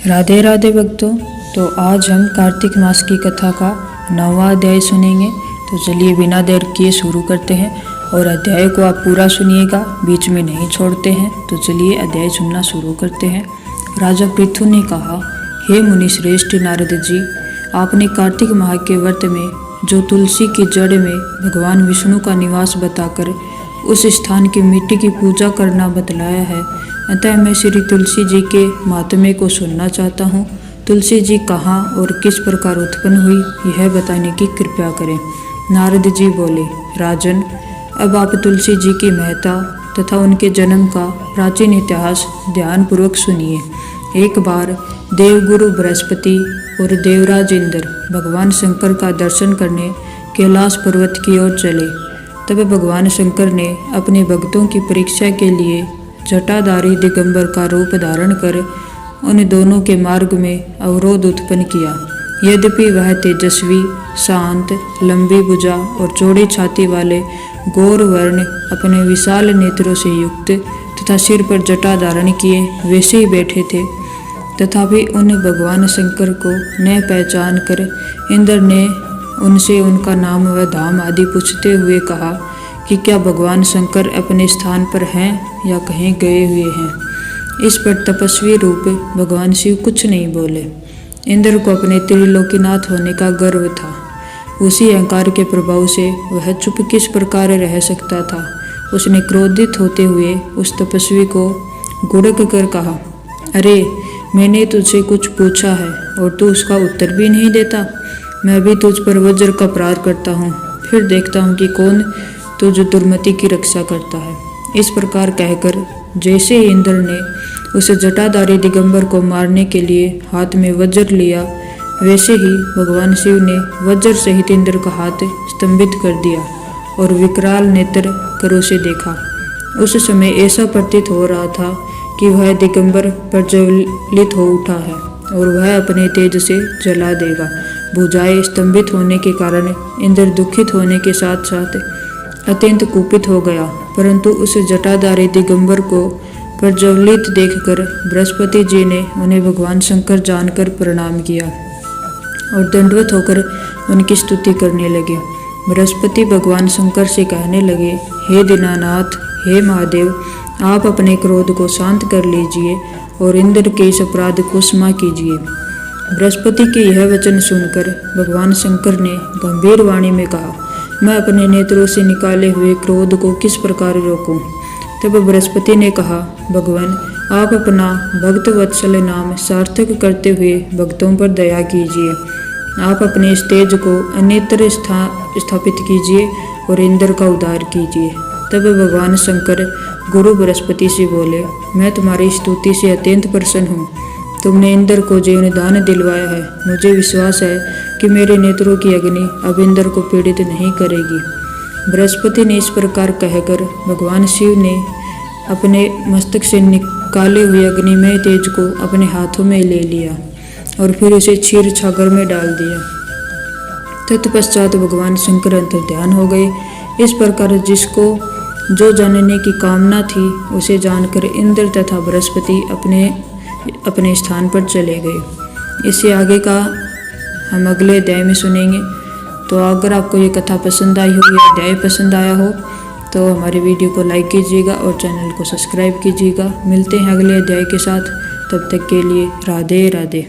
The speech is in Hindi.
राधे राधे भक्तों। तो आज हम कार्तिक मास की कथा का 9वां अध्याय सुनेंगे। तो चलिए बिना देर किए शुरू करते हैं और अध्याय को आप पूरा सुनिएगा, बीच में नहीं छोड़ते हैं। तो चलिए अध्याय सुनना शुरू करते हैं। राजा पृथु ने कहा, हे मुनि श्रेष्ठ नारद जी, आपने कार्तिक माह के व्रत में जो तुलसी की जड़ में भगवान विष्णु का निवास बताकर उस स्थान की मिट्टी की पूजा करना बतलाया है, अतः मैं श्री तुलसी जी के महात्म्य को सुनना चाहता हूँ। तुलसी जी कहाँ और किस प्रकार उत्पन्न हुई, यह बताने की कृपा करें। नारद जी बोले, राजन, अब आप तुलसी जी की महत्ता तथा उनके जन्म का प्राचीन इतिहास ध्यानपूर्वक सुनिए। एक बार देवगुरु बृहस्पति और देवराज इंद्र भगवान शंकर का दर्शन करने कैलाश पर्वत की ओर चले। तब भगवान शंकर ने अपने भक्तों की परीक्षा के लिए जटाधारी दिगंबर का रूप धारण कर उन दोनों के मार्ग में अवरोध उत्पन्न किया। यद्यपि वह तेजस्वी, शांत, लंबी भुजा और चौड़ी छाती वाले गौर वर्ण अपने विशाल नेत्रों से युक्त तथा सिर पर जटा धारण किए वैसे ही बैठे थे, तथापि उन भगवान शंकर को न पहचान कर इंद्र ने उनसे उनका नाम व धाम आदि पूछते हुए कहा कि क्या भगवान शंकर अपने स्थान पर हैं या कहीं गए हुए हैं। इस पर तपस्वी रूप भगवान शिव कुछ नहीं बोले। इंद्र को अपने त्रिलोकीनाथ होने का गर्व था। उसी अहंकार के प्रभाव से वह चुप किस प्रकार रह सकता था। उसने क्रोधित होते हुए उस तपस्वी को गुड़क कर कहा, अरे, मैंने तुझसे कुछ पूछा है और तू उसका उत्तर भी नहीं देता। मैं भी तुझ पर वज्र का प्रहार करता हूँ, फिर देखता हूँ कि कौन तुझ दुर्मति की रक्षा करता है। इस प्रकार कहकर जैसे ही इंद्र ने उस जटाधारी दिगंबर को मारने के लिए हाथ में वज्र लिया, वैसे ही भगवान शिव ने वज्र सहित इंद्र का हाथ स्तंभित कर दिया और विकराल नेत्र कर उसे देखा। उस समय ऐसा प्रतीत हो रहा था कि वह दिगंबर प्रज्वलित हो उठा है और वह अपने तेज से जला देगा। भुजाएं स्तंभित होने के कारण इंद्र दुखित होने के साथ साथ अत्यंत कुपित हो गया, परंतु उस जटाधारी दिगंबर को प्रज्वलित देखकर बृहस्पति जी ने उन्हें भगवान शंकर जानकर प्रणाम किया और दंडवत होकर उनकी स्तुति करने लगे। बृहस्पति भगवान शंकर से कहने लगे, हे दीनानाथ, हे महादेव, आप अपने क्रोध को शांत कर लीजिए और इंद्र के इस अपराध को क्षमा कीजिए। बृहस्पति के यह वचन सुनकर भगवान शंकर ने गंभीर वाणी में कहा, मैं अपने नेत्रों से निकाले हुए क्रोध को किस प्रकार रोकूं। तब बृहस्पति ने कहा, भगवान, आप अपना भक्त वत्सल नाम सार्थक करते हुए भक्तों पर दया कीजिए। आप अपने इस तेज को अन्यत्र स्थापित कीजिए और इंद्र का उद्धार कीजिए। तब भगवान शंकर गुरु बृहस्पति से बोले, मैं तुम्हारी स्तुति से अत्यंत प्रसन्न हूँ। तुमने इंद्र को जीवन दान दिलवाया है। मुझे विश्वास है कि मेरे नेत्रों की अग्नि अब इंद्र को पीड़ित नहीं करेगी। बृहस्पति ने इस प्रकार कहकर भगवान शिव ने अपने मस्तक से निकाले हुए अग्निमय तेज को अपने हाथों में ले लिया और फिर उसे क्षीर सागर में डाल दिया। तत्पश्चात भगवान शंकर अंतर्ध्यान हो गए। इस प्रकार जिसको जो जानने की कामना थी उसे जानकर इंद्र तथा बृहस्पति अपने स्थान पर चले गए। इससे आगे का हम अगले अध्याय में सुनेंगे। तो अगर आपको ये कथा पसंद आई हो या अध्याय पसंद आया हो तो हमारे वीडियो को लाइक कीजिएगा और चैनल को सब्सक्राइब कीजिएगा। मिलते हैं अगले अध्याय के साथ, तब तक के लिए राधे राधे।